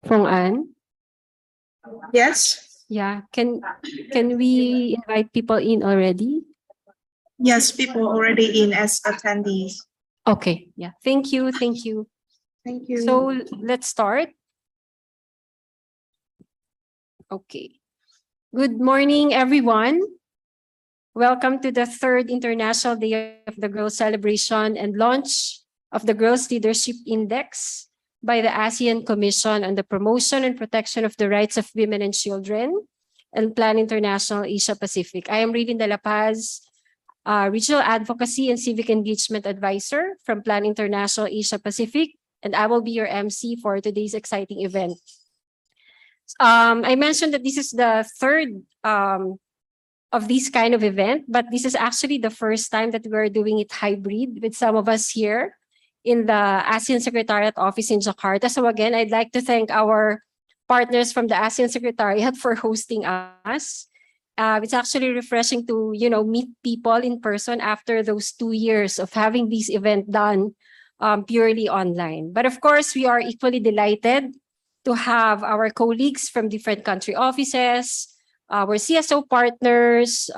Fong An? Yes. Yeah. Can we invite people in already? Yes, people already in as attendees. Okay. Yeah. Thank you. Thank you. Thank you. So let's start. Okay. Good morning, everyone. Welcome to the third International Day of the Girls celebration and launch of the Girls Leadership Index by the ASEAN Commission on the Promotion and Protection of the Rights of Women and Children and Plan International Asia Pacific. I am Raven De La Paz, Regional Advocacy and Civic Engagement Advisor from Plan International Asia Pacific, and I will be your MC for today's exciting event. I mentioned that this is the third of this kind of event, but this is actually the first time that we're doing it hybrid with some of us here in the ASEAN Secretariat Office in Jakarta. So again, I'd like to thank our partners from the ASEAN Secretariat for hosting us. It's actually refreshing to, meet people in person after those 2 years of having this event done purely online. But of course, we are equally delighted to have our colleagues from different country offices, our CSO partners,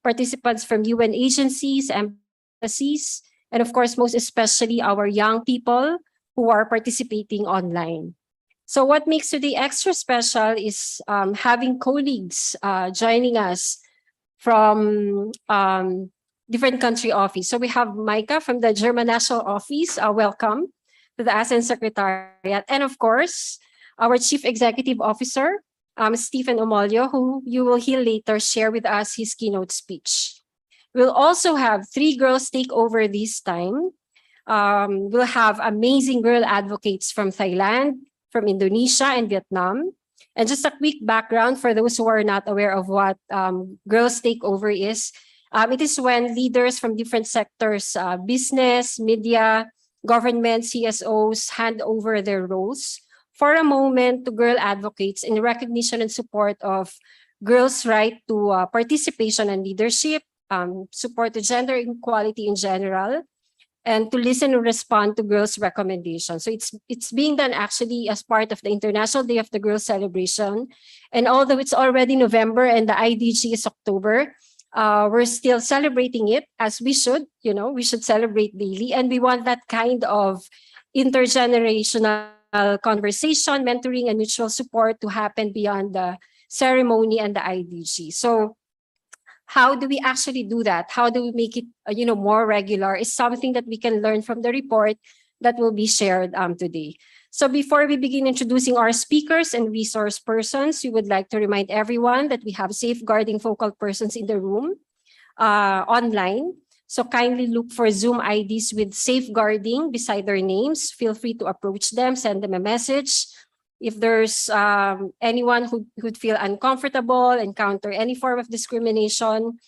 participants from UN agencies, embassies, and of course, most especially our young people who are participating online. So what makes today extra special is having colleagues joining us from different country office. So we have Micah from the German National Office. Welcome to the ASEAN Secretariat. And of course, our Chief Executive Officer, Stephen Omolio, who you will hear later share with us his keynote speech. We'll also have 3 girls take over this time. We'll have amazing girl advocates from Thailand, from Indonesia and Vietnam. And just a quick background for those who are not aware of what Girls Takeover is. It is when leaders from different sectors, business, media, government, CSOs, hand over their roles for a moment to girl advocates in recognition and support of girls' right to participation and leadership, support to gender equality in general, and to listen and respond to girls' recommendations. So it's being done actually as part of the International Day of the Girls celebration. And although it's already November and the IDG is October, we're still celebrating it as we should. We should celebrate daily. And we want that kind of intergenerational conversation, mentoring, and mutual support to happen beyond the ceremony and the IDG. So how do we actually do that? How do we make it, more regular? Is something that we can learn from the report that will be shared today. So before we begin introducing our speakers and resource persons, we would like to remind everyone that we have safeguarding focal persons in the room online. So kindly look for Zoom IDs with safeguarding beside their names. Feel free to approach them, send them a message. If there's anyone who would feel uncomfortable, encounter any form of discrimination,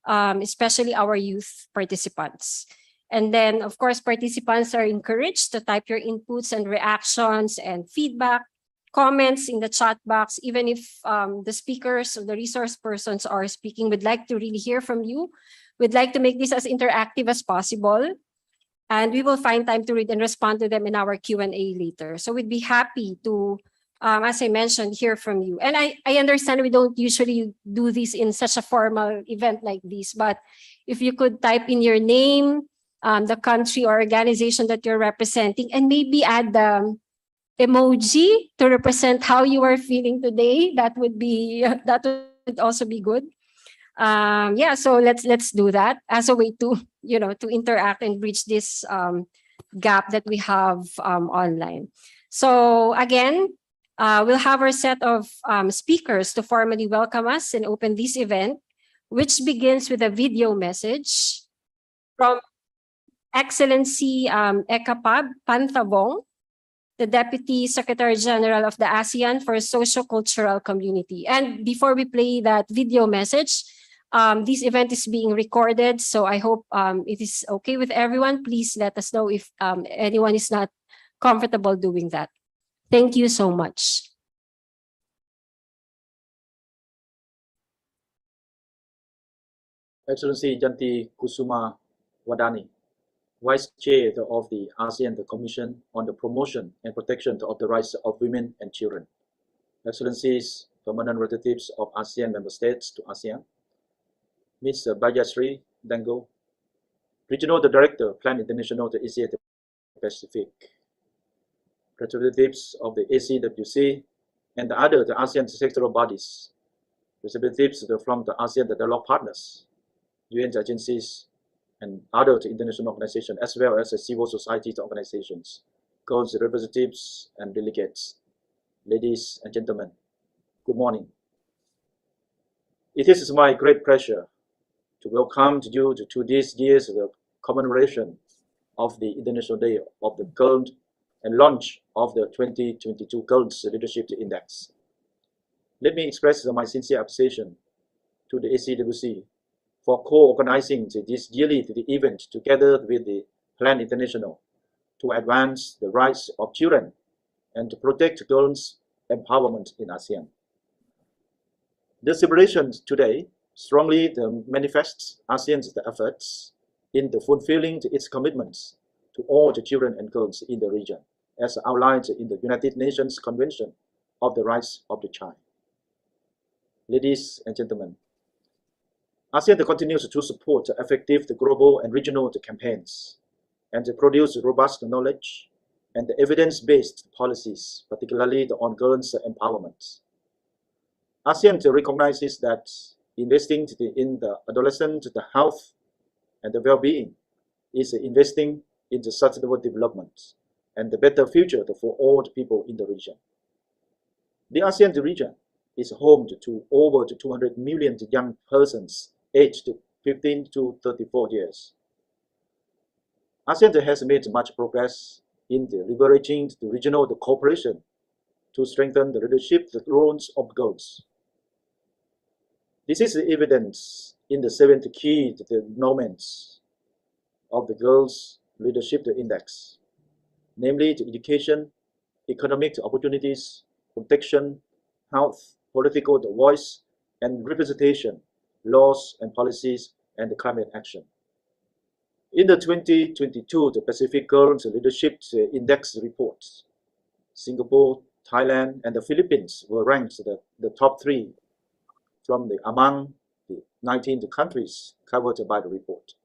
especially our youth participants. And then, of course, participants are encouraged to type your inputs and reactions and feedback, comments in the chat box. Even if the speakers or the resource persons are speaking, we'd like to really hear from you. We'd like to make this as interactive as possible. And we will find time to read and respond to them in our Q&A later. So we'd be happy to, as I mentioned, hear from you. And I understand we don't usually do this in such a formal event like this, but if you could type in your name, the country or organization that you're representing, and maybe add the emoji to represent how you are feeling today, that would also be good. So let's do that as a way to to interact and bridge this gap that we have online. So again, we'll have our set of speakers to formally welcome us and open this event, which begins with a video message from Excellency Ekapab Panthabong, the Deputy Secretary General of the ASEAN for Socio-Cultural Community. And before we play that video message, this event is being recorded, so I hope it is okay with everyone. Please let us know if anyone is not comfortable doing that. Thank you so much. Excellency Janti Kusuma Wadani, Vice Chair of the ASEAN Commission on the Promotion and Protection of the Rights of Women and Children, Excellencies, Permanent Representatives of ASEAN Member States to ASEAN, Ms. Bajasri Dango, Regional Director, Plan International to Asia Pacific, representatives of the ACWC and the other ASEAN sectoral bodies, representatives from the ASEAN dialogue partners, UN agencies, and other international organizations, as well as the civil society organizations, girls representatives and delegates, ladies and gentlemen, good morning. It is my great pleasure to welcome you to this year's commemoration of the International Day of the Girl and launch of the 2022 Girls Leadership Index. Let me express my sincere appreciation to the ACWC for co-organizing this yearly event together with the Plan International to advance the rights of children and to protect girls' empowerment in ASEAN. The celebration today strongly manifests ASEAN's efforts in fulfilling its commitments to all the children and girls in the region, as outlined in the United Nations Convention of the Rights of the Child. Ladies and gentlemen, ASEAN continues to support effective global and regional campaigns and to produce robust knowledge and evidence-based policies, particularly on girls' empowerment. ASEAN recognizes that investing in the adolescent, the health, and the well-being is investing in the sustainable development and the better future for all the people in the region. The ASEAN region is home to over 200 million young persons aged 15 to 34 years. ASEAN has made much progress in leveraging the regional cooperation to strengthen the leadership roles of girls. This is evident in the 7 key elements of the Girls' Leadership Index, namely the education, economic opportunities, protection, health, political voice and representation, laws and policies, and climate action. In the 2022 Pacific Girls Leadership Index report, Singapore, Thailand, and the Philippines were ranked the top 3 among the 19 countries covered by the report.